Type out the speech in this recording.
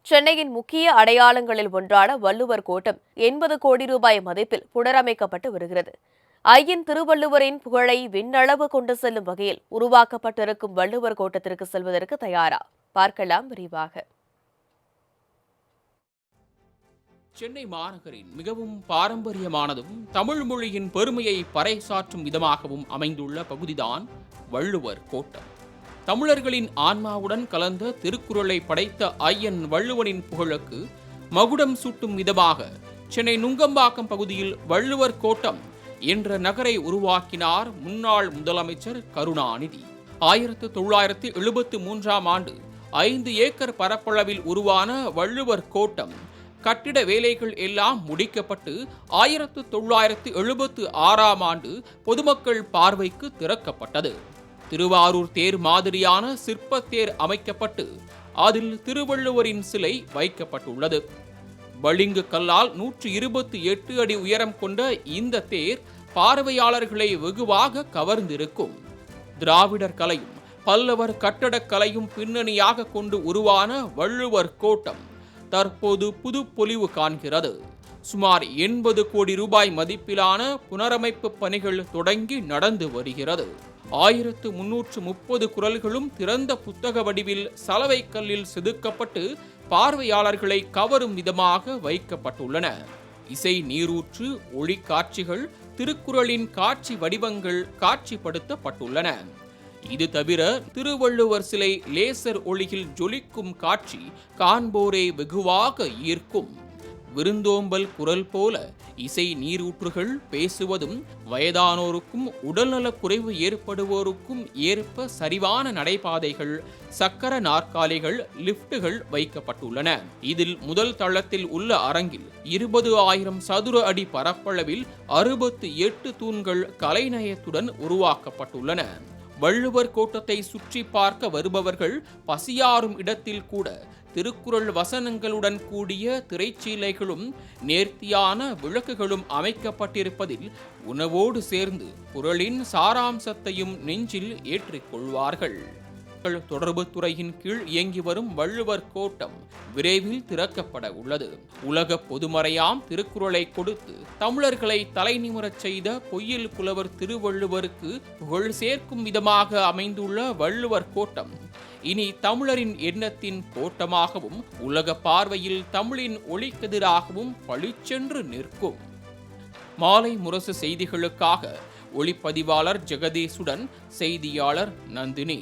சென்னையின் முக்கிய அடையாளங்களில் ஒன்றான வள்ளுவர் கோட்டம் 80 கோடி ரூபாய் மதிப்பில் புனரமைக்கப்பட்டு வருகிறது. ஐயன் திருவள்ளுவரின் புகழை விண்ணளவு கொண்டு செல்லும் வகையில் உருவாக்கப்பட்டிருக்கும் வள்ளுவர் கோட்டத்திற்கு செல்வதற்கு தயாரா? பார்க்கலாம் விரிவாக. சென்னை மாநகரின் மிகவும் பாரம்பரியமானதும் தமிழ் மொழியின் பெருமையை பறைசாற்றும் விதமாகவும் அமைந்துள்ள பகுதிதான் வள்ளுவர் கோட்டம். தமிழர்களின் ஆன்மாவுடன் கலந்த திருக்குறளை படைத்த ஐயன் வள்ளுவனின் புகழுக்கு மகுடம் சூட்டும் விதமாக சென்னை நுங்கம்பாக்கம் பகுதியில் வள்ளுவர் கோட்டம் என்ற நகரை உருவாக்கினார் முன்னாள் முதலமைச்சர் கருணாநிதி. 1973ஆம் ஆண்டு 5 ஏக்கர் பரப்பளவில் உருவான வள்ளுவர் கோட்டம் கட்டிட வேலைகள் எல்லாம் முடிக்கப்பட்டு 1976ஆம் ஆண்டு பொதுமக்கள் பார்வைக்கு திறக்கப்பட்டது. திருவாரூர் தேர் மாதிரியான சிற்பத்தேர் அமைக்கப்பட்டு அதில் திருவள்ளுவரின் சிலை வைக்கப்பட்டுள்ளது. பளிங்கு கல்லால் 128 அடி உயரம் கொண்ட இந்த தேர் பார்வையாளர்களை வெகுவாக கவர்ந்திருக்கும். திராவிடர் கலையும் பல்லவர் கட்டடக்கலையும் பின்னணியாக கொண்டு உருவான வள்ளுவர் கோட்டம் தற்போது புது பொலிவு காண்கிறது. சுமார் 80 கோடி ரூபாய் மதிப்பிலான புனரமைப்பு பணிகள் தொடங்கி நடந்து வருகிறது. 1330 குறள்களும் திறந்த புத்தக வடிவில் சலவை கல்லில் செதுக்கப்பட்டு பார்வையாளர்களை கவரும் விதமாக வைக்கப்பட்டுள்ளன. இசை நீரூற்று, ஒளி காட்சிகள், திருக்குறளின் காட்சி வடிவங்கள் காட்சிப்படுத்தப்பட்டுள்ளன. இது தவிர திருவள்ளுவர் சிலை லேசர் ஒளியில் ஜொலிக்கும் காட்சி காண்போரை வெகுவாக ஈர்க்கும். விருந்தோம்பல் குரல் போல இசை நீரூற்றுகள் பேசுவதும் வயதானோருக்கும் உடல்நலக் குறைவு ஏற்படுவோருக்கும் ஏற்ப சரிவான நடைபாதைகள், சக்கர நாற்காலிகள், லிப்டுகள் வைக்கப்பட்டுள்ளன. இதில் முதல் தளத்தில் உள்ள அரங்கில் 20,000 சதுர அடி பரப்பளவில் 68 தூண்கள் கலைநயத்துடன் உருவாக்கப்பட்டுள்ளன. வள்ளுவர் கோட்டத்தை சுற்றி பார்க்க வருபவர்கள் பசியாறும் இடத்தில் கூட திருக்குறள் வசனங்களுடன் கூடிய திரைச்சீலைகளும் நேர்த்தியான விளக்குகளும் அமைக்கப்பட்டிருப்பதில் உணவோடு சேர்ந்து குறளின் சாராம்சத்தையும் நெஞ்சில் ஏற்றிக்கொள்வார்கள். தொடர்புத் துறையின் கீழ் இயங்கி வரும் வள்ளுவர் கோட்டம் விரைவில் திறக்கப்பட உள்ளது. உலக பொதுமறையாம் திருக்குறளை கொடுத்து தமிழர்களை தலைநிமிரச் செய்த பொய்யில் புலவர் திருவள்ளுவருக்கு புகழ் சேர்க்கும் விதமாக அமைந்துள்ள வள்ளுவர் கோட்டம் இனி தமிழரின் எண்ணத்தின் கோட்டமாகவும் உலக பார்வையில் தமிழின் ஒளிக்கதிராகவும் பளிச்சென்று நிற்கும். மாலை முரசு செய்திகளுக்காக ஒளிப்பதிவாளர் ஜெகதீஷுடன் செய்தியாளர் நந்தினி.